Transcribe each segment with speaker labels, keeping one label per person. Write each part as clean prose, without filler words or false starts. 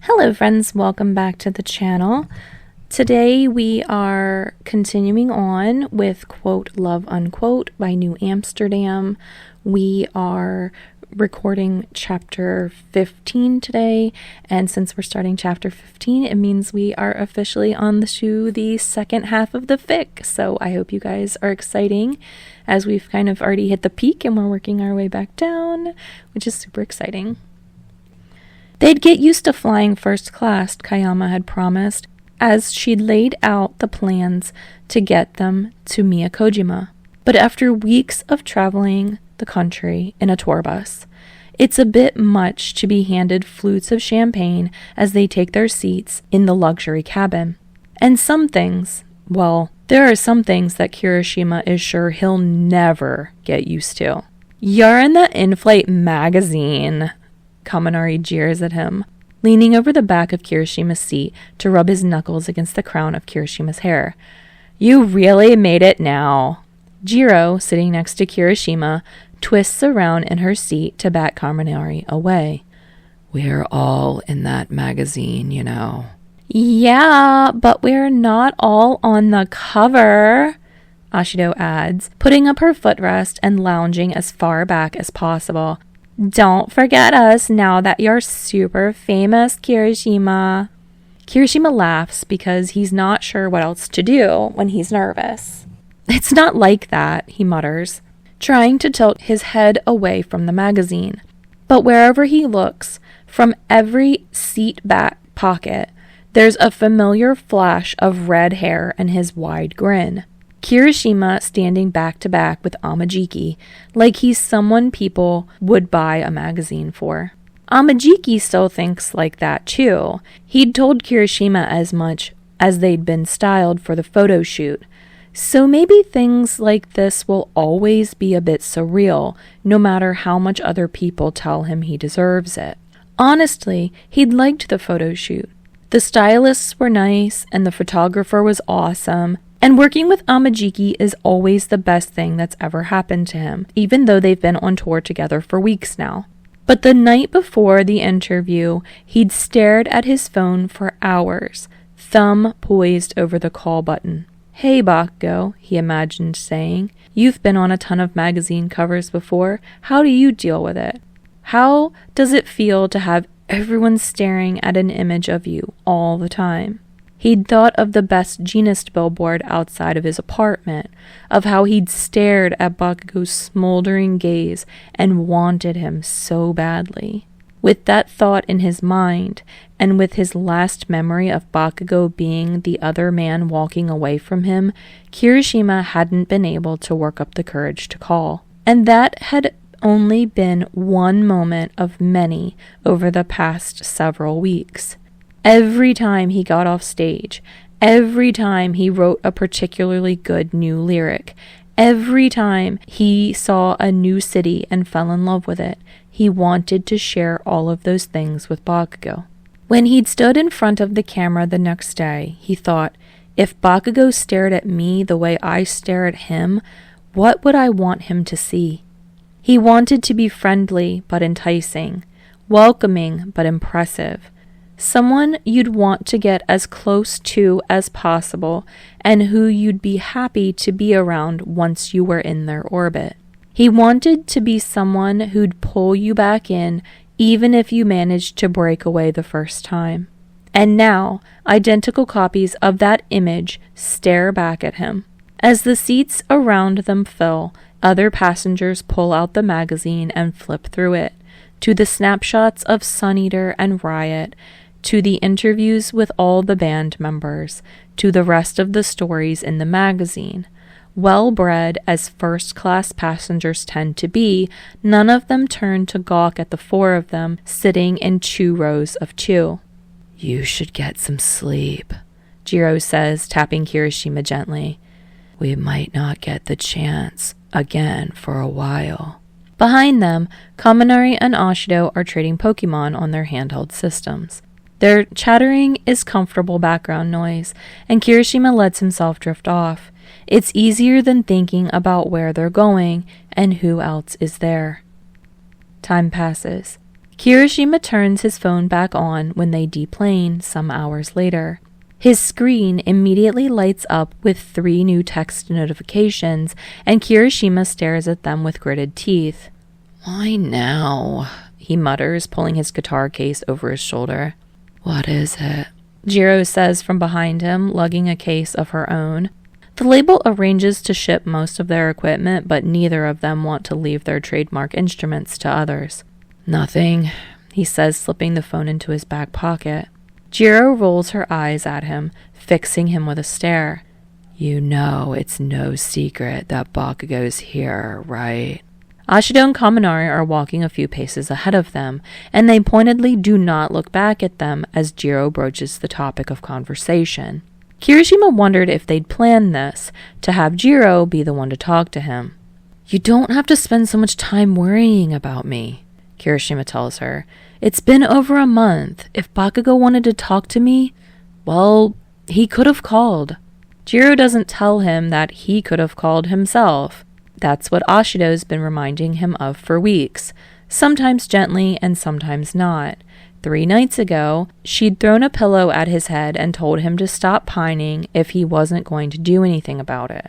Speaker 1: Hello friends, welcome back to the channel. Today we are continuing on with quote love unquote by New Amsterdam. We are recording chapter 15 today, and since we're starting chapter 15, it means we are officially on to the second half of the fic. So I hope you guys are exciting, as we've kind of already hit the peak and we're working our way back down, which is super exciting. They'd get used to flying first class, Kayama had promised, as she'd laid out the plans to get them to Miyakojima. But after weeks of traveling the country in a tour bus, it's a bit much to be handed flutes of champagne as they take their seats in the luxury cabin. And some things, well, there are some things that Kirishima is sure he'll never get used to. You're in the in-flight magazine, Kaminari jeers at him, leaning over the back of Kirishima's seat to rub his knuckles against the crown of Kirishima's hair. You really made it now. Jiro, sitting next to Kirishima, twists around in her seat to bat Kaminari away. We're all in that magazine, you know. Yeah, but we're not all on the cover, Ashido adds, putting up her footrest and lounging as far back as possible. Don't forget us now that you're super famous, Kirishima. Kirishima laughs because he's not sure what else to do when he's nervous. It's not like that, he mutters, trying to tilt his head away from the magazine. But wherever he looks, from every seat back pocket, there's a familiar flash of red hair and his wide grin. Kirishima standing back to back with Amajiki, like he's someone people would buy a magazine for. Amajiki still thinks like that too. He'd told Kirishima as much as they'd been styled for the photo shoot. So maybe things like this will always be a bit surreal, no matter how much other people tell him he deserves it. Honestly, he'd liked the photo shoot. The stylists were nice, and the photographer was awesome. And working with Amajiki is always the best thing that's ever happened to him, even though they've been on tour together for weeks now. But the night before the interview, he'd stared at his phone for hours, thumb poised over the call button. Hey, Bakugou, he imagined saying, you've been on a ton of magazine covers before. How do you deal with it? How does it feel to have everyone staring at an image of you all the time? He'd thought of the Best Jeanist billboard outside of his apartment, of how he'd stared at Bakugou's smoldering gaze and wanted him so badly. With that thought in his mind, and with his last memory of Bakugou being the other man walking away from him, Kirishima hadn't been able to work up the courage to call. And that had only been one moment of many over the past several weeks. Every time he got off stage, every time he wrote a particularly good new lyric, every time he saw a new city and fell in love with it, he wanted to share all of those things with Bakugou. When he'd stood in front of the camera the next day, he thought, if Bakugou stared at me the way I stare at him, what would I want him to see? He wanted to be friendly but enticing, welcoming but impressive. Someone you'd want to get as close to as possible and who you'd be happy to be around once you were in their orbit. He wanted to be someone who'd pull you back in even if you managed to break away the first time. And now, identical copies of that image stare back at him. As the seats around them fill, other passengers pull out the magazine and flip through it, to the snapshots of Sun Eater and Riot, to the interviews with all the band members, to the rest of the stories in the magazine. Well-bred as first-class passengers tend to be, none of them turn to gawk at the four of them sitting in 2 rows of 2. You should get some sleep, Jiro says, tapping Kirishima gently. We might not get the chance again for a while. Behind them, Kaminari and Ashido are trading Pokemon on their handheld systems. Their chattering is comfortable background noise, and Kirishima lets himself drift off. It's easier than thinking about where they're going and who else is there. Time passes. Kirishima turns his phone back on when they deplane some hours later. His screen immediately lights up with 3 new text notifications, and Kirishima stares at them with gritted teeth. "Why now?" he mutters, pulling his guitar case over his shoulder. "What is it?" Eijiro says from behind him, lugging a case of her own. The label arranges to ship most of their equipment, but neither of them want to leave their trademark instruments to others. "Nothing," he says, slipping the phone into his back pocket. Eijiro rolls her eyes at him, fixing him with a stare. "You know it's no secret that Bakugou's here, right?" Ashido and Kaminari are walking a few paces ahead of them, and they pointedly do not look back at them as Eijiro broaches the topic of conversation. Kirishima wondered if they'd planned this, to have Eijiro be the one to talk to him. "You don't have to spend so much time worrying about me," Kirishima tells her. "It's been over a month. If Bakugou wanted to talk to me, well, he could have called." Eijiro doesn't tell him that he could have called himself. That's what Ashido's been reminding him of for weeks, sometimes gently and sometimes not. 3 nights ago, she'd thrown a pillow at his head and told him to stop pining if he wasn't going to do anything about it.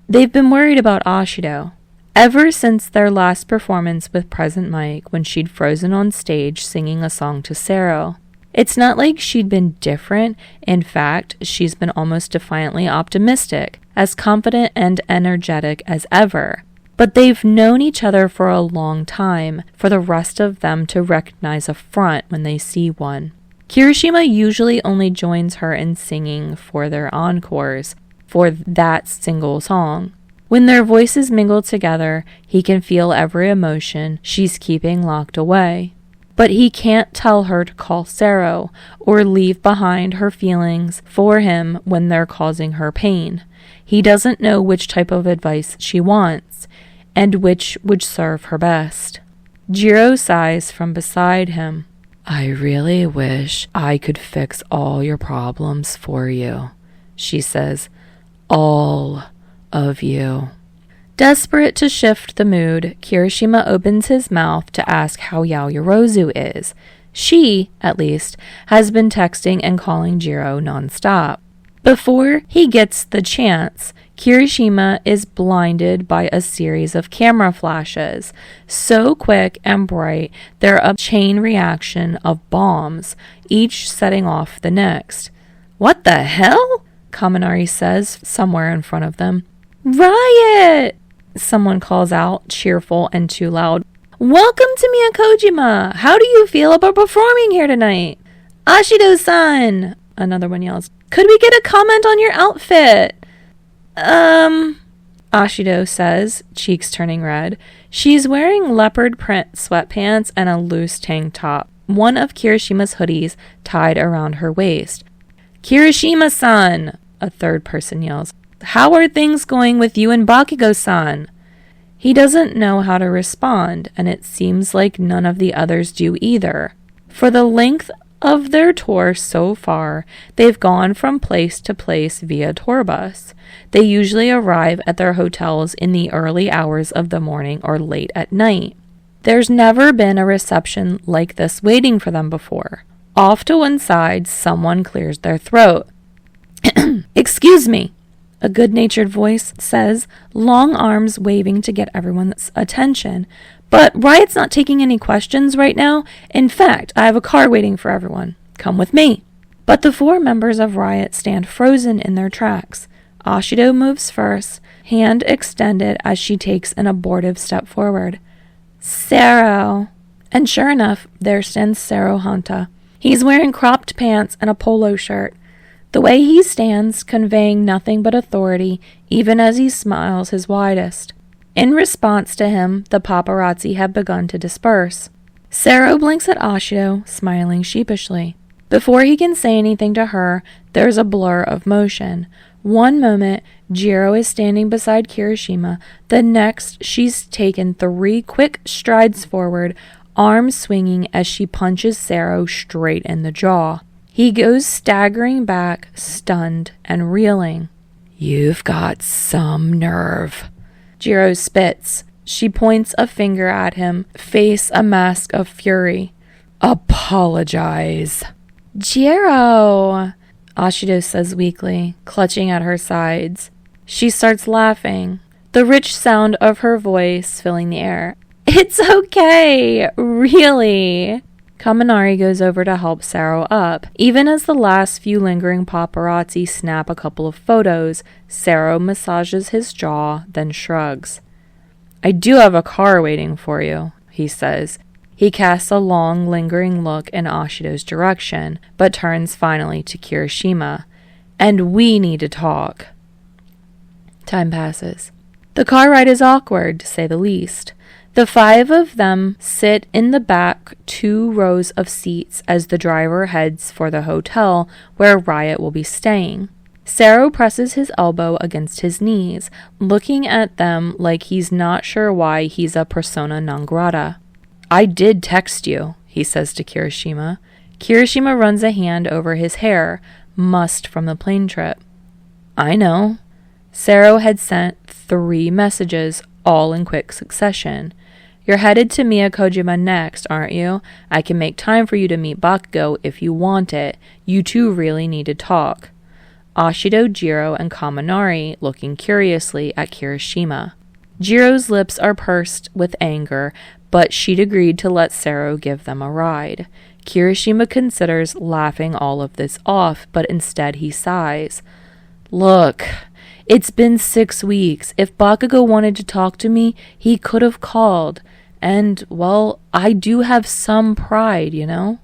Speaker 1: They've been worried about Ashido ever since their last performance with Present Mic, when she'd frozen on stage singing a song to Sero. It's not like she'd been different. In fact, she's been almost defiantly optimistic, as confident and energetic as ever. But they've known each other for a long time, for the rest of them to recognize a front when they see one. Kirishima usually only joins her in singing for their encores, for that single song. When their voices mingle together, he can feel every emotion she's keeping locked away. But he can't tell her to call Sero, or leave behind her feelings for him when they're causing her pain. He doesn't know which type of advice she wants, and which would serve her best. Eijiro sighs from beside him. "I really wish I could fix all your problems for you," she says. "All of you." Desperate to shift the mood, Kirishima opens his mouth to ask how Yaoyorozu is. She, at least, has been texting and calling Eijiro nonstop. Before he gets the chance, Kirishima is blinded by a series of camera flashes, so quick and bright they're a chain reaction of bombs, each setting off the next. "What the hell?" Kaminari says somewhere in front of them. "Riot!" someone calls out, cheerful and too loud. "Welcome to Miyakojima! How do you feel about performing here tonight?" "Ashido-san!" another one yells. "Could we get a comment on your outfit?" Ashido says, cheeks turning red. She's wearing leopard print sweatpants and a loose tank top, one of Kirishima's hoodies tied around her waist. "Kirishima-san!" a third person yells. "How are things going with you and Bakugou-san?" He doesn't know how to respond, and it seems like none of the others do either. For the length of their tour so far, they've gone from place to place via tour bus. They usually arrive at their hotels in the early hours of the morning or late at night. There's never been a reception like this waiting for them before. Off to one side, someone clears their throat. "Excuse me," a good-natured voice says, long arms waving to get everyone's attention. "But Riot's not taking any questions right now. In fact, I have a car waiting for everyone. Come with me." But the 4 members of Riot stand frozen in their tracks. Ashido moves first, hand extended as she takes an abortive step forward. "Sero." And sure enough, there stands Sero Hanta. He's wearing cropped pants and a polo shirt. The way he stands, conveying nothing but authority, even as he smiles his widest. In response to him, the paparazzi have begun to disperse. Sero blinks at Ashido, smiling sheepishly. Before he can say anything to her, there's a blur of motion. One moment, Eijiro is standing beside Kirishima. The next, she's taken 3 quick strides forward, arms swinging as she punches Sero straight in the jaw. He goes staggering back, stunned and reeling. "You've got some nerve." Eijiro spits. She points a finger at him, face a mask of fury. Apologize. Jiro, Ashido says weakly, clutching at her sides. She starts laughing, the rich sound of her voice filling the air. It's okay, really. Kaminari goes over to help Sero up. Even as the last few lingering paparazzi snap a couple of photos, Sero massages his jaw, then shrugs. I do have a car waiting for you, he says. He casts a long, lingering look in Ashido's direction, but turns finally to Kirishima. And we need to talk. Time passes. The car ride is awkward, to say the least. The five of them sit in the back 2 rows of seats as the driver heads for the hotel where Riot will be staying. Sero presses his elbow against his knees, looking at them like he's not sure why he's a persona non grata. I did text you, he says to Kirishima. Kirishima runs a hand over his hair, must from the plane trip. I know. Sero had sent 3 messages, all in quick succession. You're headed to Miyakojima next, aren't you? I can make time for you to meet Bakugou if you want it. You two really need to talk. Ashido, Jiro, and Kaminari looking curiously at Kirishima. Jiro's lips are pursed with anger, but she'd agreed to let Sero give them a ride. Kirishima considers laughing all of this off, but instead he sighs. Look, it's been 6 weeks. If Bakugou wanted to talk to me, he could have called. And, well, I do have some pride, you know?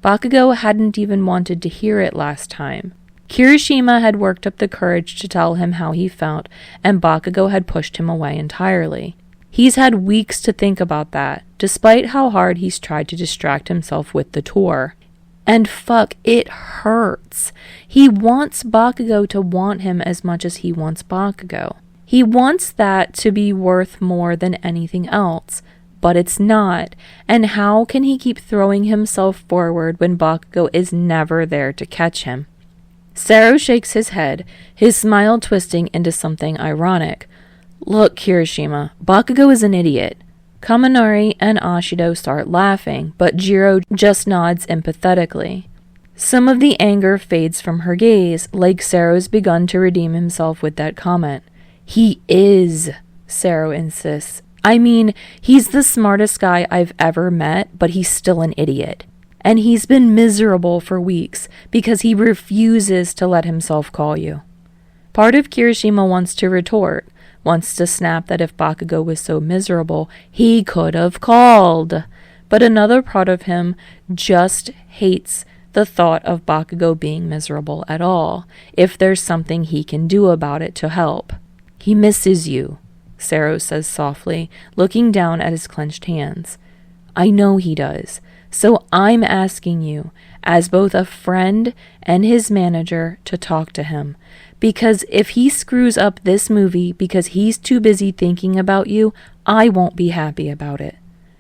Speaker 1: Bakugou hadn't even wanted to hear it last time. Kirishima had worked up the courage to tell him how he felt, and Bakugou had pushed him away entirely. He's had weeks to think about that, despite how hard he's tried to distract himself with the tour. And fuck, it hurts. He wants Bakugou to want him as much as he wants Bakugou. He wants that to be worth more than anything else. But it's not, and how can he keep throwing himself forward when Bakugou is never there to catch him? Sero shakes his head, his smile twisting into something ironic. Look, Kirishima, Bakugou is an idiot. Kaminari and Ashido start laughing, but Jiro just nods empathetically. Some of the anger fades from her gaze, like Sero's begun to redeem himself with that comment. He is, Sero insists. I mean, he's the smartest guy I've ever met, but he's still an idiot. And he's been miserable for weeks because he refuses to let himself call you. Part of Kirishima wants to retort, wants to snap that if Bakugou was so miserable, he could have called. But another part of him just hates the thought of Bakugou being miserable at all, if there's something he can do about it to help. He misses you, Sero says softly, looking down at his clenched hands. I know he does, so I'm asking you, as both a friend and his manager, to talk to him. Because if he screws up this movie because he's too busy thinking about you, I won't be happy about it.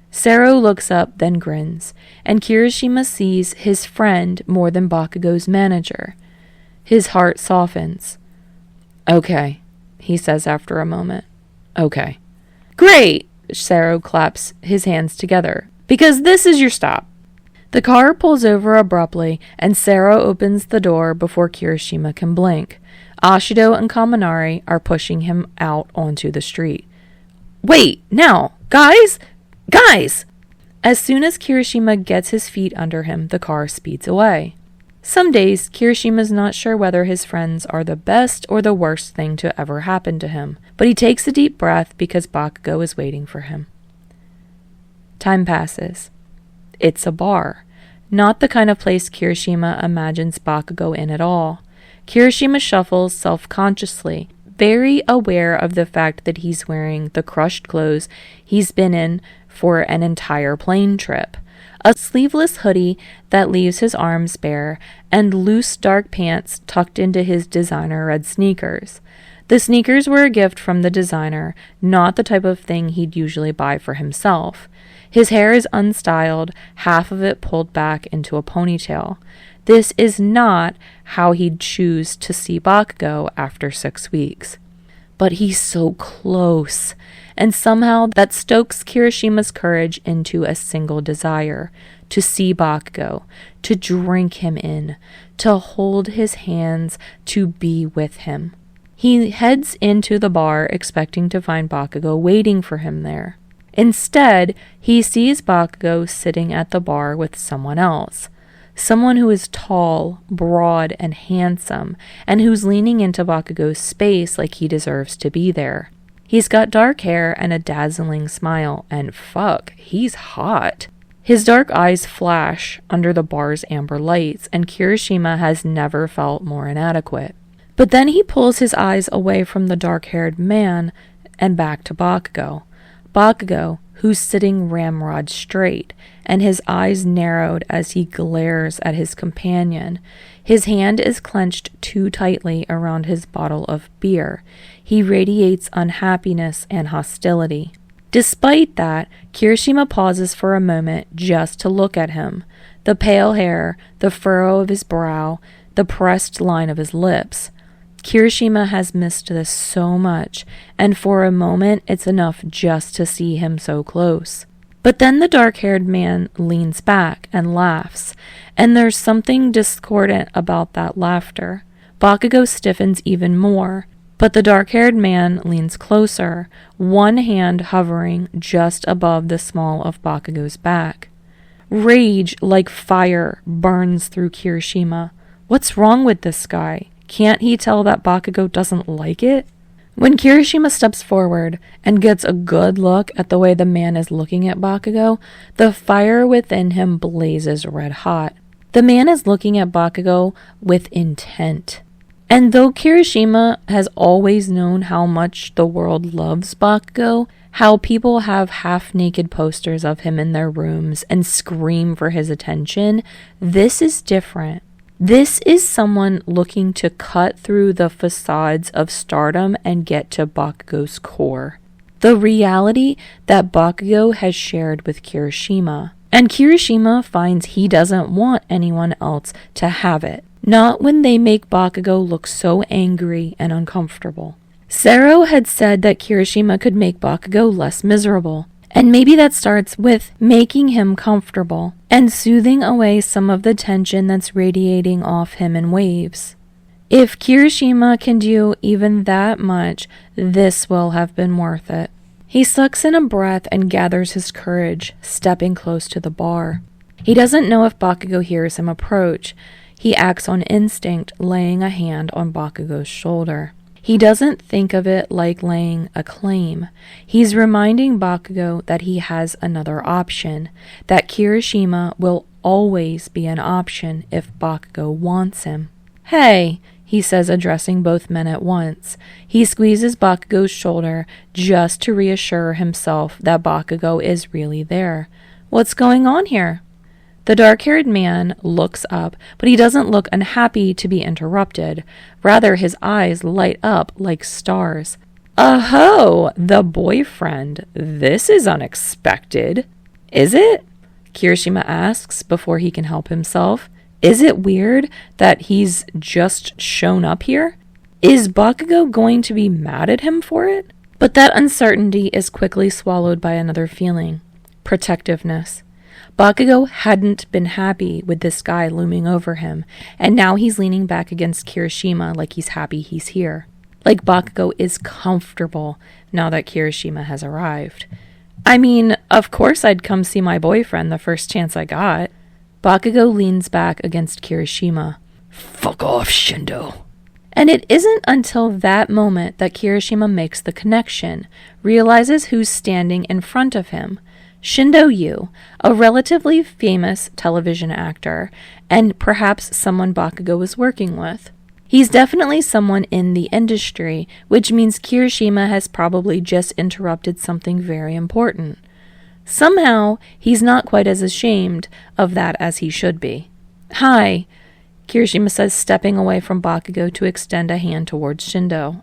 Speaker 1: Sero looks up, then grins, and Kirishima sees his friend more than Bakugou's manager. His heart softens. Okay, he says after a moment. Okay. Great! Sero claps his hands together. Because this is your stop. The car pulls over abruptly, and Sero opens the door before Kirishima can blink. Ashido and Kaminari are pushing him out onto the street. Wait, now! Guys! Guys! As soon as Kirishima gets his feet under him, the car speeds away. Some days, Kirishima's not sure whether his friends are the best or the worst thing to ever happen to him, but he takes a deep breath because Bakugou is waiting for him. Time passes. It's a bar. Not the kind of place Kirishima imagines Bakugou in at all. Kirishima shuffles self-consciously, very aware of the fact that he's wearing the crushed clothes he's been in for an entire plane trip. A sleeveless hoodie that leaves his arms bare, and loose dark pants tucked into his designer red sneakers. The sneakers were a gift from the designer, not the type of thing he'd usually buy for himself. His hair is unstyled, half of it pulled back into a ponytail. This is not how he'd choose to see Bakugou after 6 weeks. but he's so close. And somehow that stokes Kirishima's courage into a single desire: to see Bakugou, to drink him in, to hold his hands, to be with him. He heads into the bar expecting to find Bakugou waiting for him there. Instead, he sees Bakugou sitting at the bar with someone else. Someone who is tall, broad, and handsome, and who's leaning into Bakugou's space like he deserves to be there. He's got dark hair and a dazzling smile, and fuck, he's hot. His dark eyes flash under the bar's amber lights, and Kirishima has never felt more inadequate. But then he pulls his eyes away from the dark-haired man and back to Bakugou. Bakugou, who's sitting ramrod straight, and his eyes narrowed as he glares at his companion. His hand is clenched too tightly around his bottle of beer. He radiates unhappiness and hostility. Despite that, Kirishima pauses for a moment just to look at him. The pale hair, the furrow of his brow, the pressed line of his lips. Kirishima has missed this so much, and for a moment it's enough just to see him so close. But then the dark-haired man leans back and laughs, and there's something discordant about that laughter. Bakugou stiffens even more, but the dark-haired man leans closer, one hand hovering just above the small of Bakugou's back. Rage like fire burns through Kirishima. What's wrong with this guy? Can't he tell that Bakugou doesn't like it? When Kirishima steps forward and gets a good look at the way the man is looking at Bakugou, the fire within him blazes red hot. The man is looking at Bakugou with intent. And though Kirishima has always known how much the world loves Bakugou, how people have half-naked posters of him in their rooms and scream for his attention, this is different. This is someone looking to cut through the facades of stardom and get to Bakugou's core. The reality that Bakugou has shared with Kirishima. And Kirishima finds he doesn't want anyone else to have it. Not when they make Bakugou look so angry and uncomfortable. Sero had said that Kirishima could make Bakugou less miserable. And maybe that starts with making him comfortable and soothing away some of the tension that's radiating off him in waves. If Kirishima can do even that much, this will have been worth it. He sucks in a breath and gathers his courage, stepping close to the bar. He doesn't know if Bakugou hears him approach. He acts on instinct, laying a hand on Bakugou's shoulder. He doesn't think of it like laying a claim. He's reminding Bakugou that he has another option, that Kirishima will always be an option if Bakugou wants him. "Hey," he says, addressing both men at once. He squeezes Bakugou's shoulder just to reassure himself that Bakugou is really there. "What's going on here?" The dark-haired man looks up, but he doesn't look unhappy to be interrupted. Rather, his eyes light up like stars. "Oh, the boyfriend. This is unexpected." "Is it?" Kirishima asks before he can help himself. "Is it weird that he's just shown up here? Is Bakugou going to be mad at him for it?" But that uncertainty is quickly swallowed by another feeling: protectiveness. Bakugou hadn't been happy with this guy looming over him, and now he's leaning back against Kirishima like he's happy he's here. Like Bakugou is comfortable now that Kirishima has arrived. "I mean, of course I'd come see my boyfriend the first chance I got." Bakugou leans back against Kirishima. "Fuck off, Shindo." And it isn't until that moment that Kirishima makes the connection, realizes who's standing in front of him. Shindo Yu, a relatively famous television actor, and perhaps someone Bakugou was working with. He's definitely someone in the industry, which means Kirishima has probably just interrupted something very important. Somehow, he's not quite as ashamed of that as he should be. "Hi," Kirishima says, stepping away from Bakugou to extend a hand towards Shindo.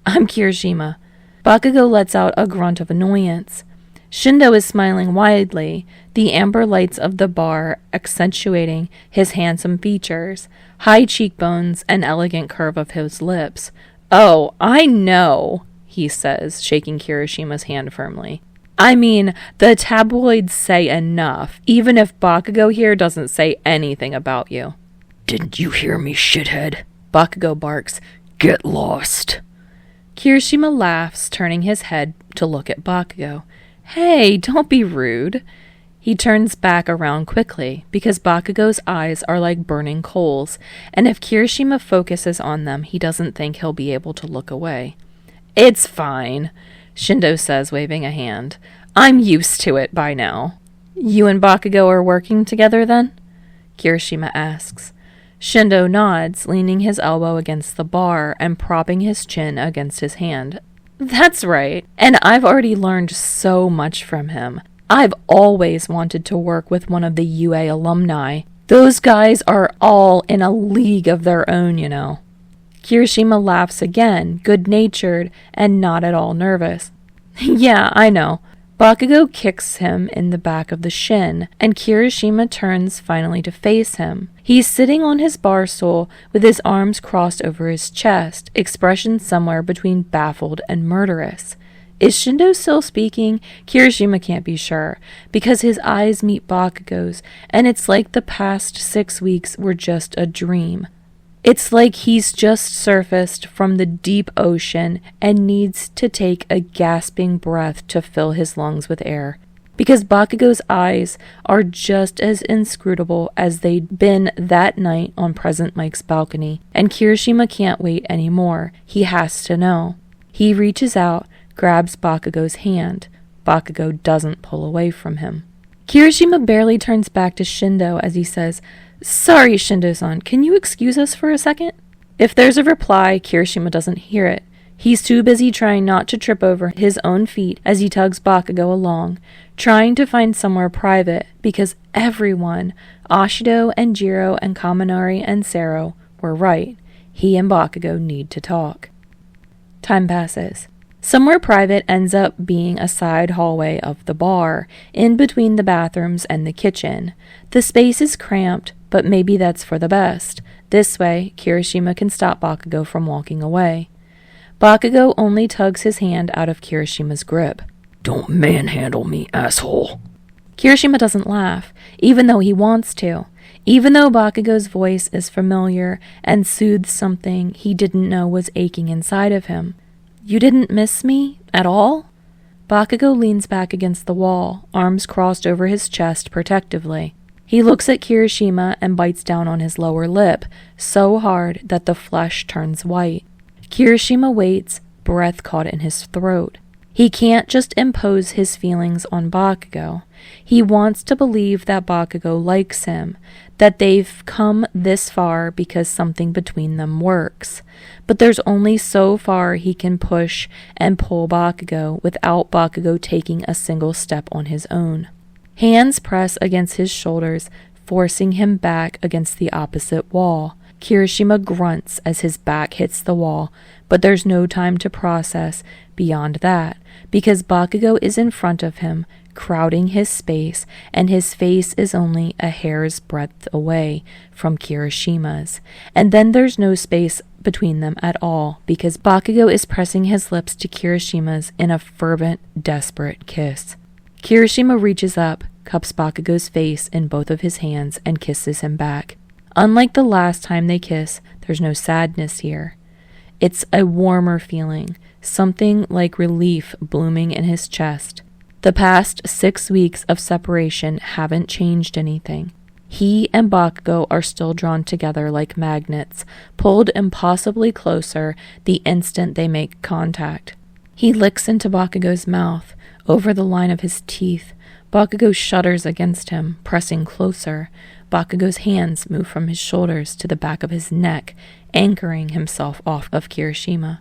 Speaker 1: "I'm Kirishima." Bakugou lets out a grunt of annoyance. Shindo is smiling widely, the amber lights of the bar accentuating his handsome features, high cheekbones, and elegant curve of his lips. "Oh, I know," he says, shaking Kirishima's hand firmly. I mean, the tabloids say enough, even if Bakugou here doesn't say anything about you.
Speaker 2: Didn't you hear me, shithead?
Speaker 1: Bakugou barks.
Speaker 2: Get lost.
Speaker 1: Kirishima laughs, turning his head to look at Bakugou. Hey, don't be rude. He turns back around quickly, because Bakugou's eyes are like burning coals, and if Kirishima focuses on them, he doesn't think he'll be able to look away. It's fine, Shindo says, waving a hand. I'm used to it by now. You and Bakugou are working together then? Kirishima asks. Shindo nods, leaning his elbow against the bar and propping his chin against his hand. That's right, and I've already learned so much from him. I've always wanted to work with one of the UA alumni. Those guys are all in a league of their own, you know. Kirishima laughs again, good-natured and not at all nervous. Yeah, I know. Bakugou kicks him in the back of the shin, and Kirishima turns finally to face him. He's sitting on his bar stool with his arms crossed over his chest, expression somewhere between baffled and murderous. Is Shindo still speaking? Kirishima can't be sure, because his eyes meet Bakugou's, and it's like the past 6 weeks were just a dream. It's like he's just surfaced from the deep ocean and needs to take a gasping breath to fill his lungs with air. Because Bakugou's eyes are just as inscrutable as they'd been that night on Present Mike's balcony, and Kirishima can't wait anymore. He has to know. He reaches out, grabs Bakugou's hand. Bakugou doesn't pull away from him. Kirishima barely turns back to Shindo as he says, Sorry, Shindo-san, can you excuse us for a second? If there's a reply, Kirishima doesn't hear it. He's too busy trying not to trip over his own feet as he tugs Bakugou along, trying to find somewhere private, because everyone, Ashido and Eijiro and Kaminari and Sero, were right. He and Bakugou need to talk. Time passes. Somewhere private ends up being a side hallway of the bar, in between the bathrooms and the kitchen. The space is cramped, but maybe that's for the best. This way, Kirishima can stop Bakugou from walking away. Bakugou only tugs his hand out of Kirishima's grip.
Speaker 2: Don't manhandle me, asshole.
Speaker 1: Kirishima doesn't laugh, even though he wants to. Even though Bakugou's voice is familiar and soothes something he didn't know was aching inside of him. You didn't miss me at all? Bakugou leans back against the wall, arms crossed over his chest protectively. He looks at Kirishima and bites down on his lower lip, so hard that the flesh turns white. Kirishima waits, breath caught in his throat. He can't just impose his feelings on Bakugou. He wants to believe that Bakugou likes him, that they've come this far because something between them works. But there's only so far he can push and pull Bakugou without Bakugou taking a single step on his own. Hands press against his shoulders, forcing him back against the opposite wall. Kirishima grunts as his back hits the wall, but there's no time to process beyond that, because Bakugou is in front of him, crowding his space, and his face is only a hair's breadth away from Kirishima's. And then there's no space between them at all, because Bakugou is pressing his lips to Kirishima's in a fervent, desperate kiss. Kirishima reaches up, cups Bakugou's face in both of his hands, and kisses him back. Unlike the last time they kiss, there's no sadness here. It's a warmer feeling, something like relief blooming in his chest. The past 6 weeks of separation haven't changed anything. He and Bakugou are still drawn together like magnets, pulled impossibly closer the instant they make contact. He licks into Bakugou's mouth, over the line of his teeth. Bakugou shudders against him, pressing closer. Bakugou's hands move from his shoulders to the back of his neck, anchoring himself off of Kirishima.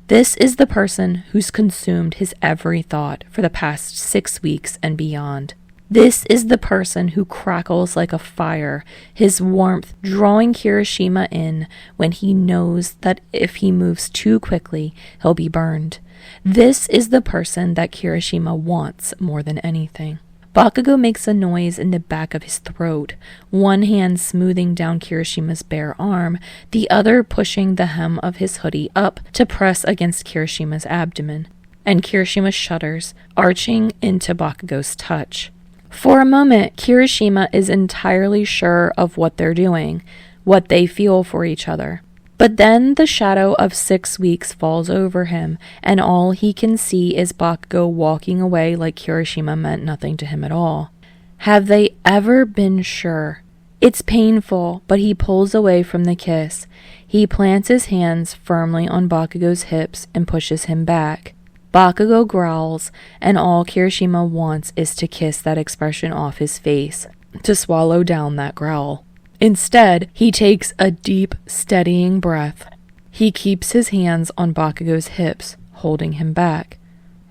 Speaker 1: This is the person who's consumed his every thought for the past 6 weeks and beyond. This is the person who crackles like a fire, his warmth drawing Kirishima in when he knows that if he moves too quickly, he'll be burned. This is the person that Kirishima wants more than anything. Bakugou makes a noise in the back of his throat, one hand smoothing down Kirishima's bare arm, the other pushing the hem of his hoodie up to press against Kirishima's abdomen. And Kirishima shudders, arching into Bakugou's touch. For a moment, Kirishima is entirely sure of what they're doing, what they feel for each other. But then the shadow of 6 weeks falls over him, and all he can see is Bakugou walking away like Kirishima meant nothing to him at all. Have they ever been sure? It's painful, but he pulls away from the kiss. He plants his hands firmly on Bakugou's hips and pushes him back. Bakugou growls, and all Kirishima wants is to kiss that expression off his face, to swallow down that growl. Instead, he takes a deep, steadying breath. He keeps his hands on Bakugou's hips, holding him back.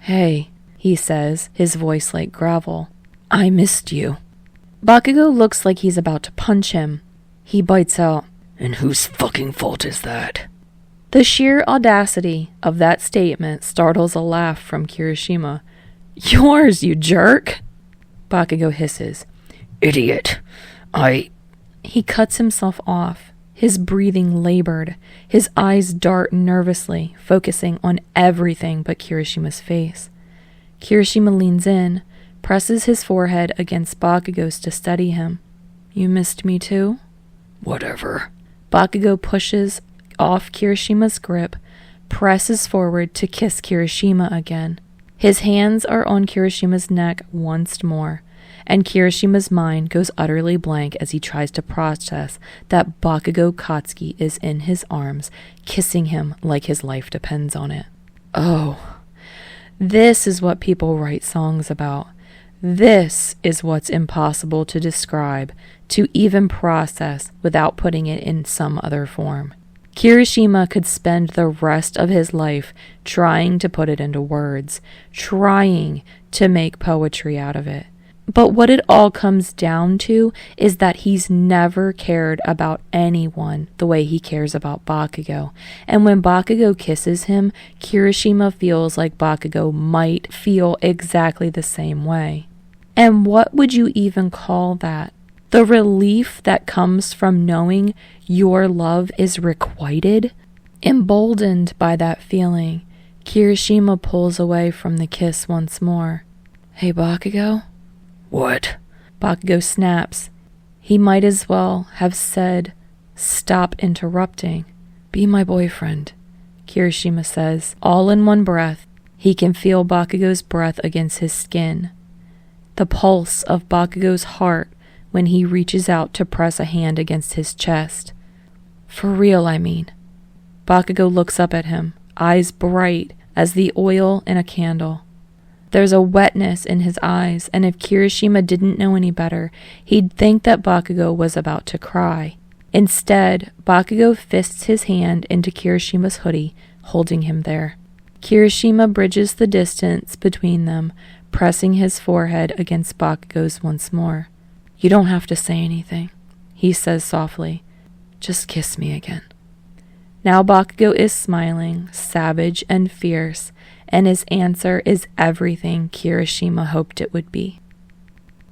Speaker 1: "Hey," he says, his voice like gravel. "I missed you." Bakugou looks like he's about to punch him. He bites out,
Speaker 2: "And whose fucking fault is that?"
Speaker 1: The sheer audacity of that statement startles a laugh from Kirishima. "Yours, you jerk!" Bakugou hisses.
Speaker 2: "Idiot.
Speaker 1: He cuts himself off, his breathing labored, his eyes dart nervously, focusing on everything but Kirishima's face. Kirishima leans in, presses his forehead against Bakugou's to steady him. "You missed me too?"
Speaker 2: "Whatever."
Speaker 1: Bakugou pushes off Kirishima's grip, presses forward to kiss Kirishima again. His hands are on Kirishima's neck once more, and Kirishima's mind goes utterly blank as he tries to process that Bakugou Katsuki is in his arms, kissing him like his life depends on it. Oh, this is what people write songs about. This is what's impossible to describe, to even process without putting it in some other form. Kirishima could spend the rest of his life trying to put it into words, trying to make poetry out of it. But what it all comes down to is that he's never cared about anyone the way he cares about Bakugou. And when Bakugou kisses him, Kirishima feels like Bakugou might feel exactly the same way. And what would you even call that? The relief that comes from knowing your love is requited? Emboldened by that feeling, Kirishima pulls away from the kiss once more. "Hey, Bakugou?"
Speaker 2: "What?"
Speaker 1: Bakugou snaps. He might as well have said, "Stop interrupting. Be my boyfriend," Kirishima says, all in one breath. He can feel Bakugou's breath against his skin. The pulse of Bakugou's heart when he reaches out to press a hand against his chest. "For real, I mean." Bakugou looks up at him, eyes bright as the oil in a candle. There's a wetness in his eyes, and if Kirishima didn't know any better, he'd think that Bakugou was about to cry. Instead, Bakugou fists his hand into Kirishima's hoodie, holding him there. Kirishima bridges the distance between them, pressing his forehead against Bakugou's once more. "You don't have to say anything," he says softly. "Just kiss me again." Now Bakugou is smiling, savage and fierce, and his answer is everything Kirishima hoped it would be.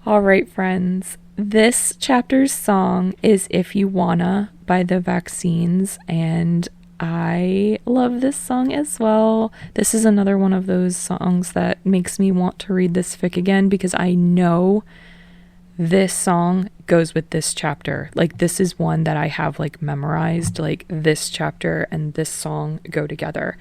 Speaker 1: All right, friends, this chapter's song is If You Wanna by the Vaccines, and I love this song as well. This is another one of those songs that makes me want to read this fic again because I know this song goes with this chapter. Like, this is one that I have like memorized, like this chapter and this song go together.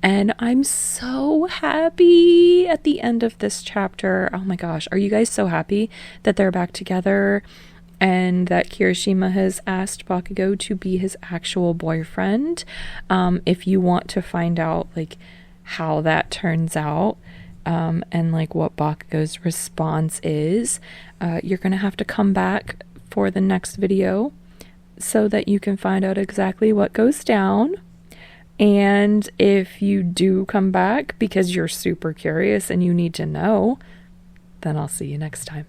Speaker 1: And I'm so happy at the end of this chapter. Oh my gosh, are you guys so happy that they're back together and that Kirishima has asked Bakugou to be his actual boyfriend? If you want to find out like how that turns out, and like what Bakugou's response is, you're gonna have to come back for the next video so that you can find out exactly what goes down. And if you do come back because you're super curious and you need to know, then I'll see you next time.